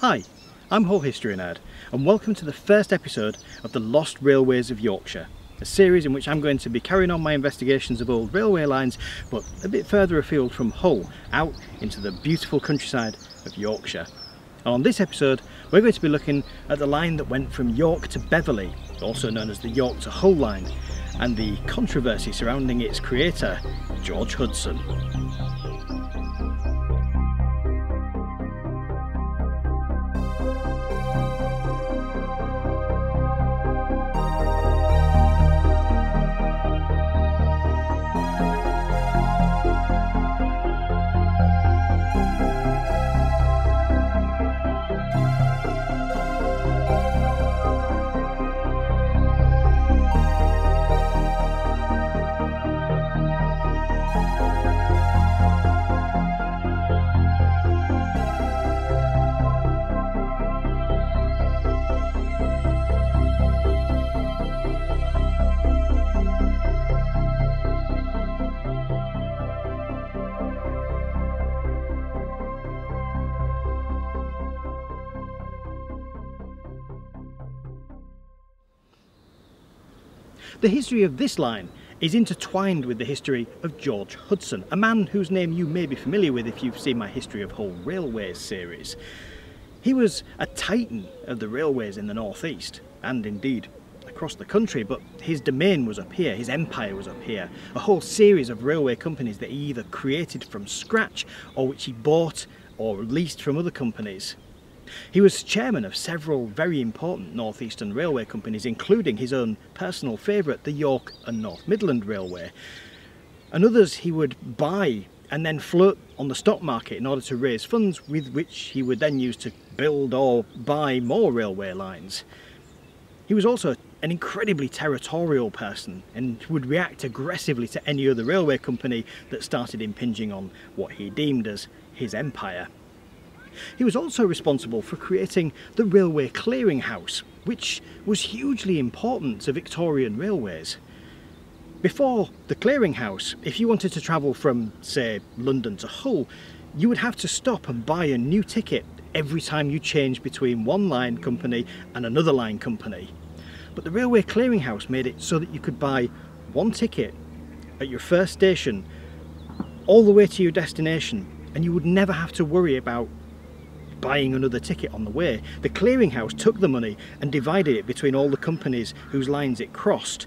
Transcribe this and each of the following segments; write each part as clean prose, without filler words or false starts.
Hi, I'm Hull History Nerd, and welcome to the first episode of the Lost Railways of Yorkshire, a series in which I'm going to be carrying on my investigations of old railway lines, but a bit further afield from Hull, out into the beautiful countryside of Yorkshire. And on this episode, we're going to be looking at the line that went from York to Beverley, also known as the York to Hull line, and the controversy surrounding its creator, George Hudson. The history of this line is intertwined with the history of George Hudson, a man whose name you may be familiar with if you've seen my History of Hull Railways series. He was a titan of the railways in the northeast, and indeed across the country, but his domain was up here, his empire was up here. A whole series of railway companies that he either created from scratch or which he bought or leased from other companies. He was chairman of several very important northeastern railway companies, including his own personal favourite, the York and North Midland Railway, and others he would buy and then float on the stock market in order to raise funds with which he would then use to build or buy more railway lines. He was also an incredibly territorial person and would react aggressively to any other railway company that started impinging on what he deemed as his empire. He was also responsible for creating the Railway Clearing House, which was hugely important to Victorian railways. Before the Clearing House, if you wanted to travel from, say, London to Hull, you would have to stop and buy a new ticket every time you changed between one line company and another line company. But the Railway Clearing House made it so that you could buy one ticket at your first station all the way to your destination, and you would never have to worry about buying another ticket on the way. The clearing house took the money and divided it between all the companies whose lines it crossed,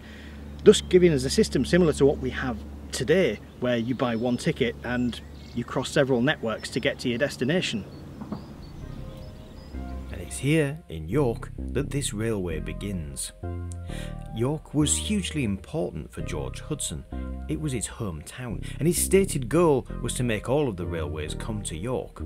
thus giving us a system similar to what we have today, where you buy one ticket and you cross several networks to get to your destination. And it's here in York that this railway begins. York was hugely important for George Hudson. It was his hometown, and his stated goal was to make all of the railways come to York.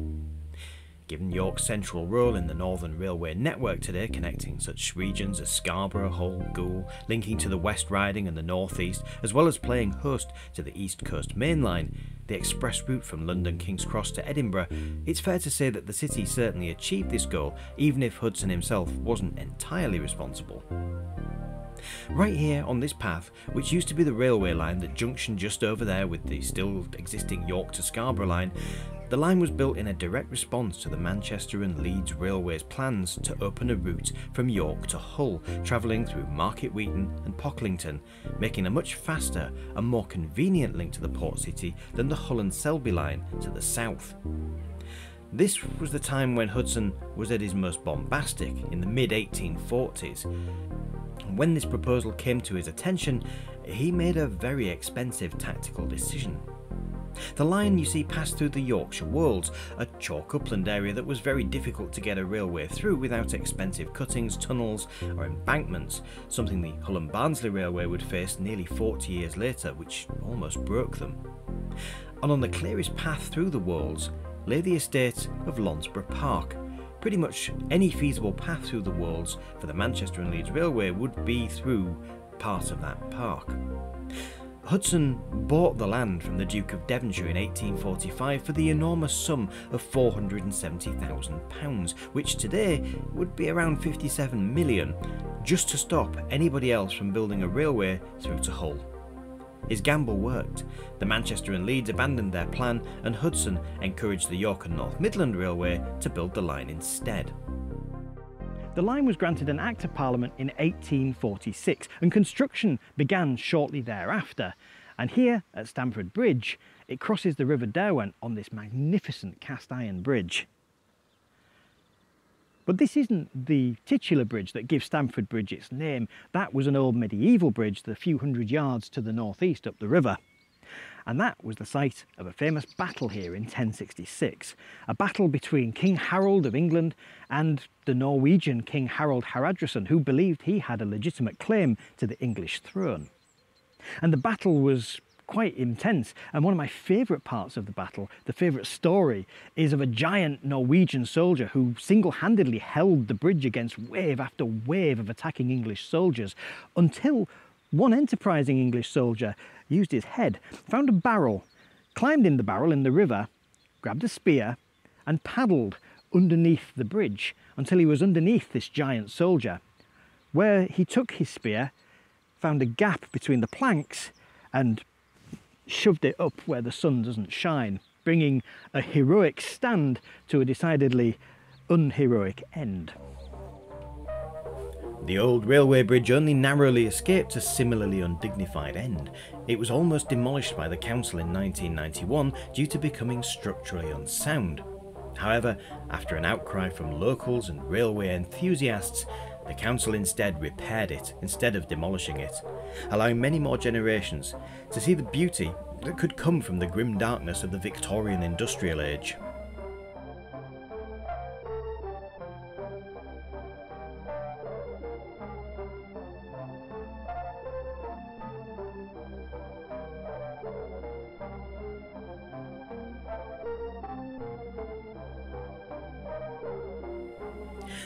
Given York's central role in the Northern Railway network today, connecting such regions as Scarborough, Hull, Goole, linking to the West Riding and the North East, as well as playing host to the East Coast Main Line, the express route from London King's Cross to Edinburgh, it's fair to say that the city certainly achieved this goal, even if Hudson himself wasn't entirely responsible. Right here on this path, which used to be the railway line that junctioned just over there with the still existing York to Scarborough line, the line was built in a direct response to the Manchester and Leeds Railways plans to open a route from York to Hull, travelling through Market Weighton and Pocklington, making a much faster and more convenient link to the port city than the Hull and Selby line to the south. This was the time when Hudson was at his most bombastic, in the mid-1840s. When this proposal came to his attention, he made a very expensive tactical decision. The line, you see, passed through the Yorkshire Wolds, a chalk upland area that was very difficult to get a railway through without expensive cuttings, tunnels or embankments, something the Hull and Barnsley Railway would face nearly 40 years later, which almost broke them. And on the clearest path through the Wolds lay the estate of Lonsborough Park. Pretty much any feasible path through the Wolds for the Manchester and Leeds Railway would be through part of that park. Hudson bought the land from the Duke of Devonshire in 1845 for the enormous sum of £470,000, which today would be around 57 million, just to stop anybody else from building a railway through to Hull. His gamble worked. The Manchester and Leeds abandoned their plan, and Hudson encouraged the York and North Midland Railway to build the line instead. The line was granted an Act of Parliament in 1846, and construction began shortly thereafter. And here at Stamford Bridge, it crosses the River Derwent on this magnificent cast iron bridge. But this isn't the titular bridge that gives Stamford Bridge its name. That was an old medieval bridge a few hundred yards to the northeast up the river. And that was the site of a famous battle here in 1066. A battle between King Harold of England and the Norwegian King Harald Haraldsson, who believed he had a legitimate claim to the English throne. And the battle was quite intense, and one of my favourite parts of the battle, the favourite story, is of a giant Norwegian soldier who single-handedly held the bridge against wave after wave of attacking English soldiers, until one enterprising English soldier used his head, found a barrel, climbed in the barrel in the river, grabbed a spear and paddled underneath the bridge until he was underneath this giant soldier, where he took his spear, found a gap between the planks and shoved it up where the sun doesn't shine, bringing a heroic stand to a decidedly unheroic end. The old railway bridge only narrowly escaped a similarly undignified end. It was almost demolished by the council in 1991 due to becoming structurally unsound. However, after an outcry from locals and railway enthusiasts, the council instead repaired it instead of demolishing it, allowing many more generations to see the beauty that could come from the grim darkness of the Victorian industrial age.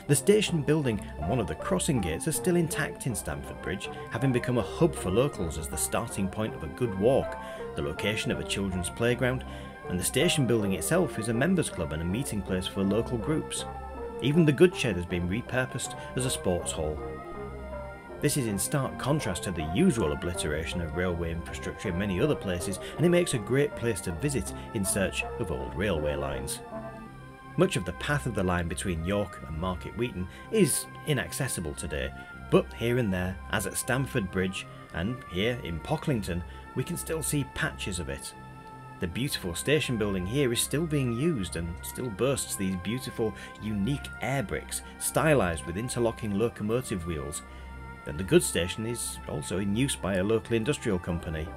The station building and one of the crossing gates are still intact in Stamford Bridge, having become a hub for locals as the starting point of a good walk, the location of a children's playground, and the station building itself is a members club and a meeting place for local groups. Even the goods shed has been repurposed as a sports hall. This is in stark contrast to the usual obliteration of railway infrastructure in many other places, and it makes a great place to visit in search of old railway lines. Much of the path of the line between York and Market Weighton is inaccessible today, but here and there, as at Stamford Bridge and here in Pocklington, we can still see patches of it. The beautiful station building here is still being used and still boasts these beautiful, unique air bricks, stylised with interlocking locomotive wheels. And the goods station is also in use by a local industrial company.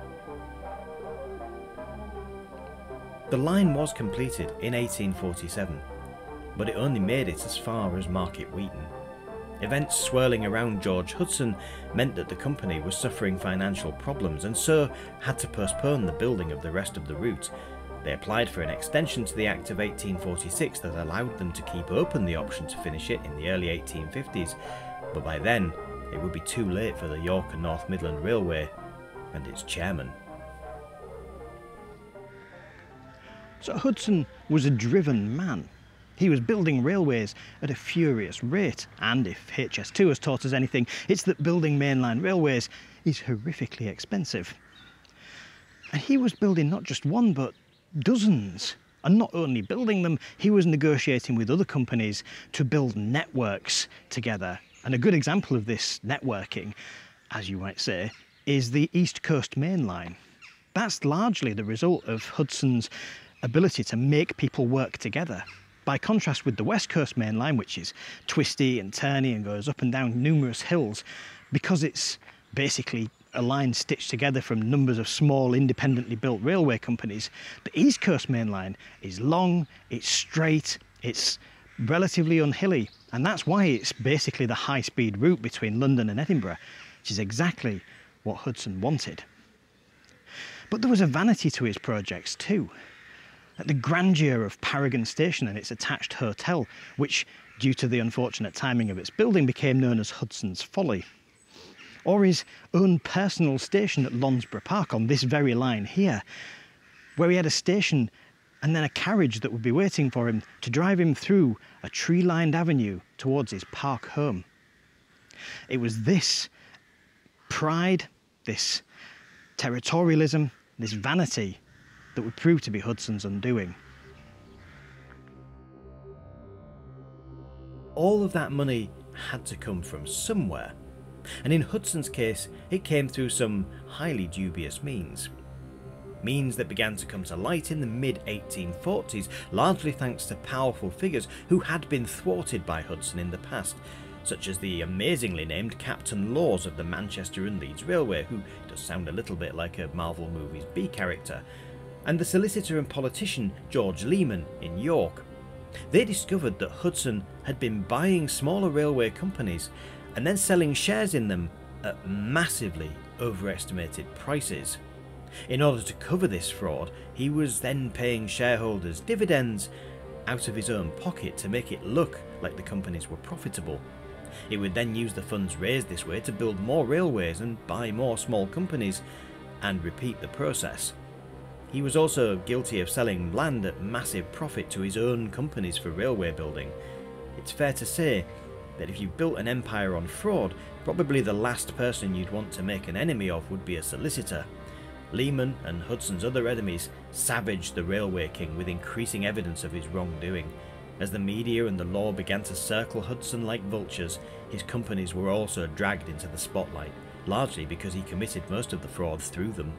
The line was completed in 1847, but it only made it as far as Market Weighton. Events swirling around George Hudson meant that the company was suffering financial problems and so had to postpone the building of the rest of the route. They applied for an extension to the Act of 1846 that allowed them to keep open the option to finish it in the early 1850s, but by then it would be too late for the York and North Midland Railway and its chairman. So Hudson was a driven man. He was building railways at a furious rate, and if HS2 has taught us anything, it's that building mainline railways is horrifically expensive. And he was building not just one, but dozens. And not only building them, he was negotiating with other companies to build networks together. And a good example of this networking, as you might say, is the East Coast Main Line. That's largely the result of Hudson's ability to make people work together. By contrast with the West Coast Main Line, which is twisty and turny and goes up and down numerous hills, because it's basically a line stitched together from numbers of small independently built railway companies, the East Coast Main Line is long, it's straight, it's relatively unhilly, and that's why it's basically the high-speed route between London and Edinburgh, which is exactly what Hudson wanted. But there was a vanity to his projects too. The grandeur of Paragon Station and its attached hotel, which, due to the unfortunate timing of its building, became known as Hudson's Folly. Or his own personal station at Lonsborough Park on this very line here, where he had a station and then a carriage that would be waiting for him to drive him through a tree-lined avenue towards his park home. It was this pride, this territorialism, this vanity that would prove to be Hudson's undoing. All of that money had to come from somewhere, and in Hudson's case it came through some highly dubious means. Means that began to come to light in the mid-1840s, largely thanks to powerful figures who had been thwarted by Hudson in the past, such as the amazingly named Captain Laws of the Manchester and Leeds Railway, who does sound a little bit like a Marvel movie's B character, and the solicitor and politician George Lehman in York. They discovered that Hudson had been buying smaller railway companies and then selling shares in them at massively overestimated prices. In order to cover this fraud, he was then paying shareholders dividends out of his own pocket to make it look like the companies were profitable. He would then use the funds raised this way to build more railways and buy more small companies, and repeat the process. He was also guilty of selling land at massive profit to his own companies for railway building. It's fair to say that if you built an empire on fraud, probably the last person you'd want to make an enemy of would be a solicitor. Lehman and Hudson's other enemies savaged the railway king with increasing evidence of his wrongdoing. As the media and the law began to circle Hudson like vultures, his companies were also dragged into the spotlight, largely because he committed most of the fraud through them.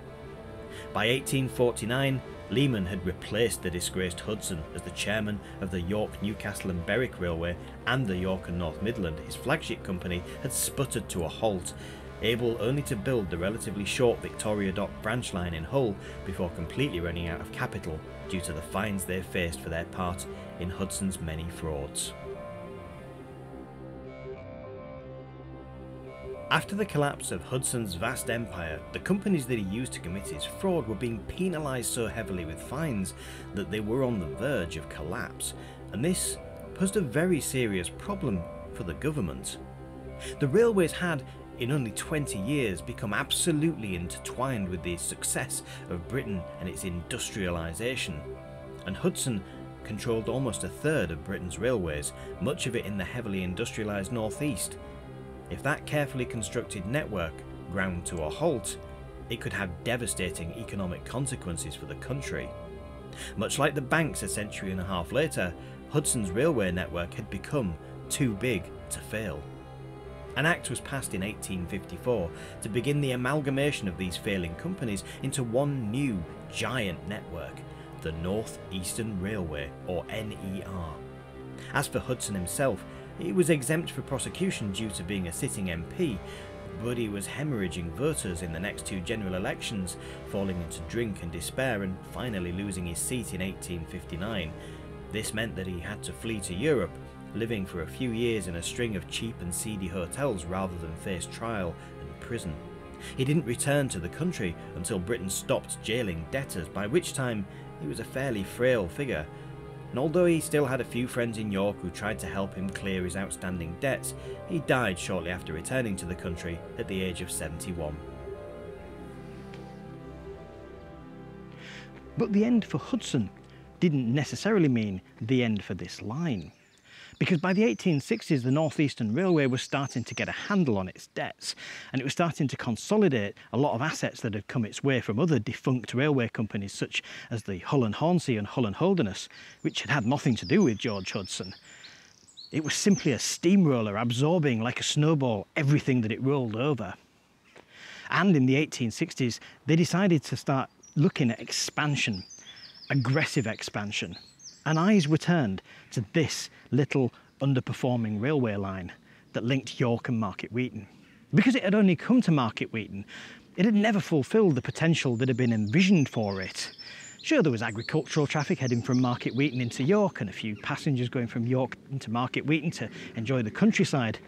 By 1849, Lehman had replaced the disgraced Hudson as the chairman of the York, Newcastle and Berwick Railway, and the York and North Midland, his flagship company, had sputtered to a halt, able only to build the relatively short Victoria Dock branch line in Hull before completely running out of capital due to the fines they faced for their part in Hudson's many frauds. After the collapse of Hudson's vast empire, the companies that he used to commit his fraud were being penalised so heavily with fines that they were on the verge of collapse, and this posed a very serious problem for the government. The railways had, in only 20 years, become absolutely intertwined with the success of Britain and its industrialisation, and Hudson controlled almost a third of Britain's railways, much of it in the heavily industrialised northeast. If that carefully constructed network ground to a halt, it could have devastating economic consequences for the country. Much like the banks a century and a half later, Hudson's railway network had become too big to fail. An act was passed in 1854 to begin the amalgamation of these failing companies into one new giant network, the North Eastern Railway, or NER. As for Hudson himself, he was exempt for prosecution due to being a sitting MP, but he was hemorrhaging voters in the next two general elections, falling into drink and despair and finally losing his seat in 1859. This meant that he had to flee to Europe, living for a few years in a string of cheap and seedy hotels rather than face trial and prison. He didn't return to the country until Britain stopped jailing debtors, by which time he was a fairly frail figure. And although he still had a few friends in York who tried to help him clear his outstanding debts, he died shortly after returning to the country at the age of 71. But the end for Hudson didn't necessarily mean the end for this line. Because by the 1860s, the North Eastern Railway was starting to get a handle on its debts, and it was starting to consolidate a lot of assets that had come its way from other defunct railway companies such as the Hull and Hornsey and Hull and Holderness, which had had nothing to do with George Hudson. It was simply a steamroller absorbing like a snowball everything that it rolled over. And in the 1860s, they decided to start looking at expansion, aggressive expansion. And eyes were turned to this little underperforming railway line that linked York and Market Weighton. Because it had only come to Market Weighton, it had never fulfilled the potential that had been envisioned for it. Sure, there was agricultural traffic heading from Market Weighton into York and a few passengers going from York into Market Weighton to enjoy the countryside,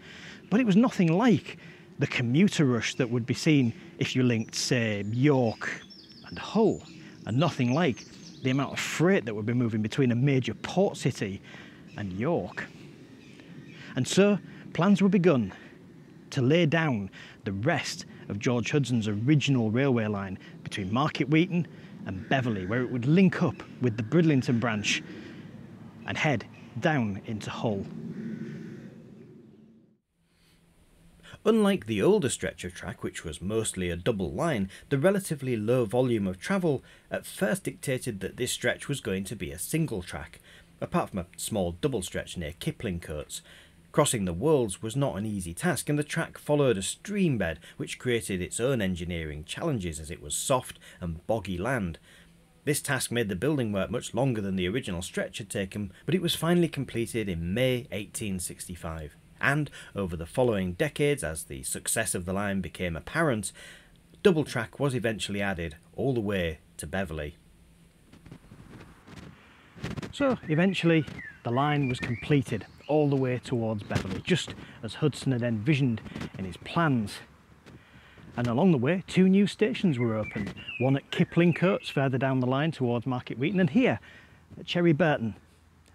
but it was nothing like the commuter rush that would be seen if you linked, say, York and Hull, and nothing like the amount of freight that would be moving between a major port city and York. And so plans were begun to lay down the rest of George Hudson's original railway line between Market Weighton and Beverley, where it would link up with the Bridlington branch and head down into Hull. Unlike the older stretch of track, which was mostly a double line, the relatively low volume of travel at first dictated that this stretch was going to be a single track, apart from a small double stretch near Kipling Coates. Crossing the Wolds was not an easy task, and the track followed a stream bed which created its own engineering challenges as it was soft and boggy land. This task made the building work much longer than the original stretch had taken, but it was finally completed in May 1865. And over the following decades, as the success of the line became apparent, double track was eventually added all the way to Beverley. So eventually the line was completed all the way towards Beverley, just as Hudson had envisioned in his plans. And along the way, 2 new stations were opened, one at Kipling Coates further down the line towards Market Weighton, and here at Cherry Burton.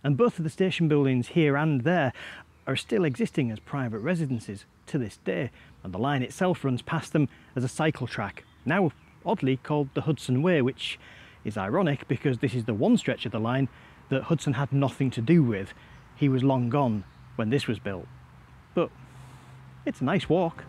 And both of the station buildings here and there are still existing as private residences to this day, and the line itself runs past them as a cycle track, now oddly called the Hudson Way, which is ironic because this is the one stretch of the line that Hudson had nothing to do with. He was long gone when this was built. But it's a nice walk.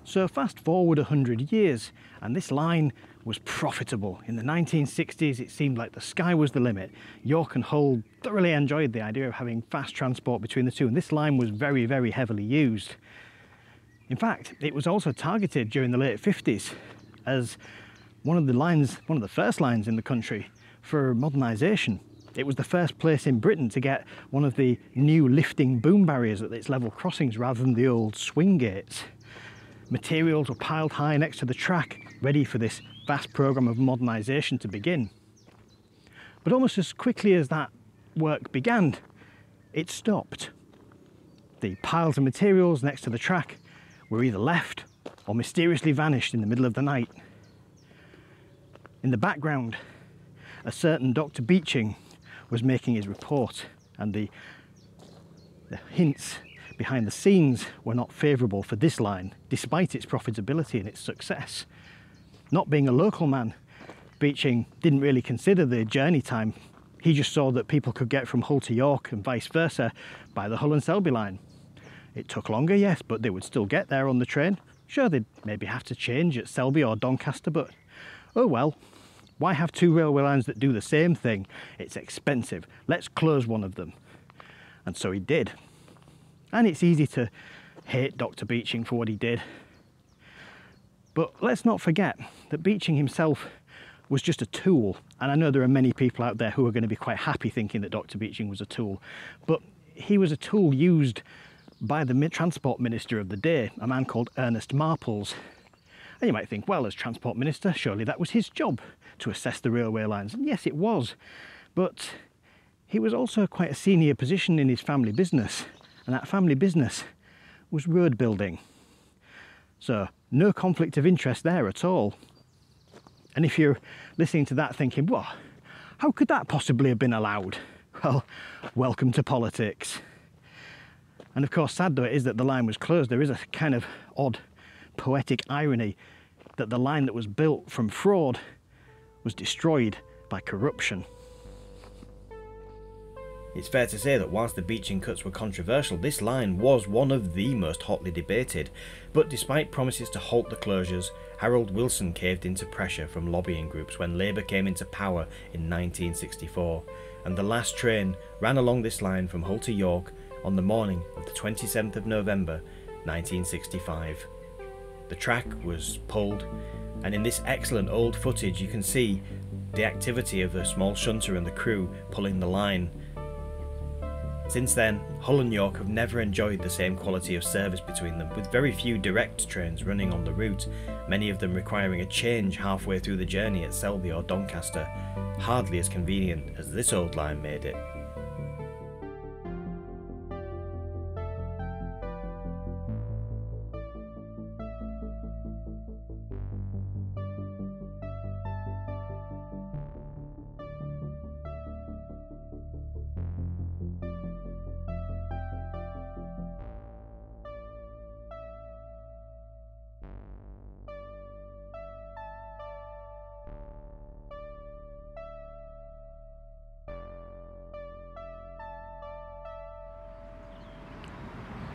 So fast forward 100 years and this line was profitable. In the 1960s it seemed like the sky was the limit. York and Hull thoroughly enjoyed the idea of having fast transport between the two, and this line was very, very heavily used. In fact, it was also targeted during the late 50s as one of the first lines in the country for modernisation. It was the first place in Britain to get one of the new lifting boom barriers at its level crossings rather than the old swing gates. Materials were piled high next to the track, ready for this vast programme of modernisation to begin. But almost as quickly as that work began, it stopped. The piles of materials next to the track were either left or mysteriously vanished in the middle of the night. In the background, a certain Dr. Beeching was making his report, and the hints behind the scenes were not favourable for this line, despite its profitability and its success. Not being a local man, Beeching didn't really consider the journey time. He just saw that people could get from Hull to York and vice versa by the Hull and Selby line. It took longer, yes, but they would still get there on the train. Sure, they'd maybe have to change at Selby or Doncaster, but oh well. Why have 2 railway lines that do the same thing? It's expensive. Let's close one of them. And so he did. And it's easy to hate Dr. Beeching for what he did. But let's not forget that Beeching himself was just a tool. And I know there are many people out there who are going to be quite happy thinking that Dr. Beeching was a tool. But he was a tool used by the Transport Minister of the day, a man called Ernest Marples. And you might think, well, as Transport Minister, surely that was his job to assess the railway lines. And yes, it was. But he was also quite a senior position in his family business. And that family business was road building. So no conflict of interest there at all. And if you're listening to that thinking, well, how could that possibly have been allowed? Well, welcome to politics. And of course, sad though it is that the line was closed, there is a kind of odd poetic irony that the line that was built from fraud was destroyed by corruption. It's fair to say that whilst the Beeching cuts were controversial, this line was one of the most hotly debated. But despite promises to halt the closures, Harold Wilson caved into pressure from lobbying groups when Labour came into power in 1964, and the last train ran along this line from Hull to York on the morning of the 27th of November 1965. The track was pulled, and in this excellent old footage you can see the activity of the small shunter and the crew pulling the line. Since then, Hull and York have never enjoyed the same quality of service between them, with very few direct trains running on the route, many of them requiring a change halfway through the journey at Selby or Doncaster, hardly as convenient as this old line made it.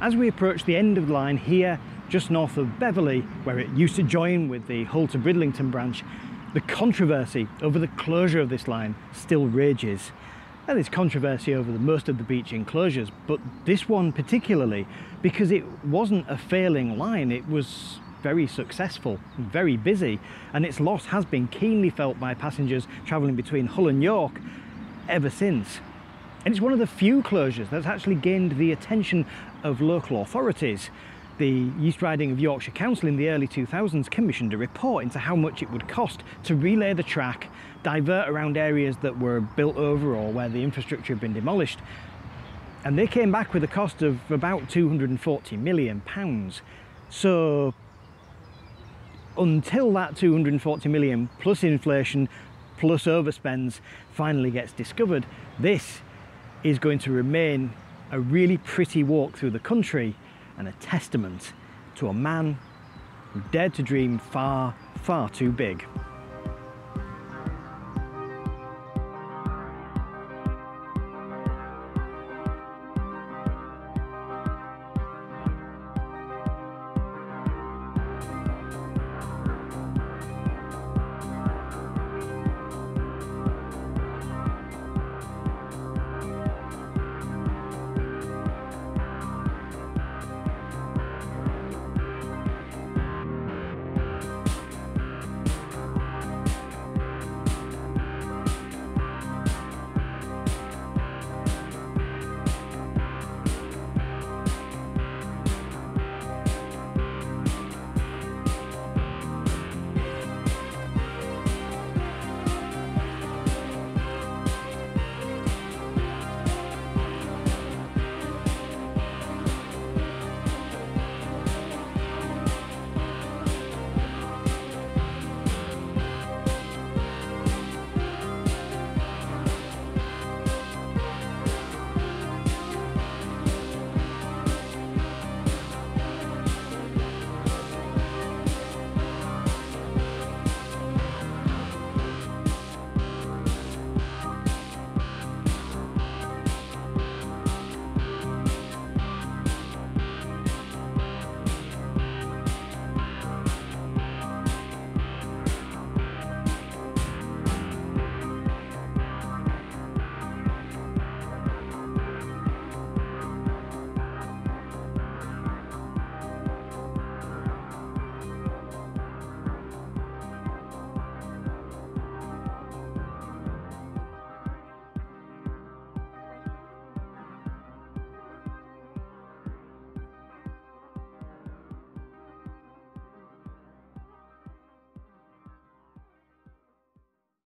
As we approach the end of the line here, just north of Beverley, where it used to join with the Hull to Bridlington branch, the controversy over the closure of this line still rages. Now, there's controversy over most of the beach enclosures, but this one particularly, because it wasn't a failing line, it was very successful, very busy, and its loss has been keenly felt by passengers travelling between Hull and York ever since. And it's one of the few closures that's actually gained the attention of local authorities. The East Riding of Yorkshire Council in the early 2000s commissioned a report into how much it would cost to relay the track, divert around areas that were built over or where the infrastructure had been demolished. And they came back with a cost of about £240 million. So until that 240 million plus inflation plus overspends finally gets discovered, this is going to remain a really pretty walk through the country and a testament to a man who dared to dream far, far too big.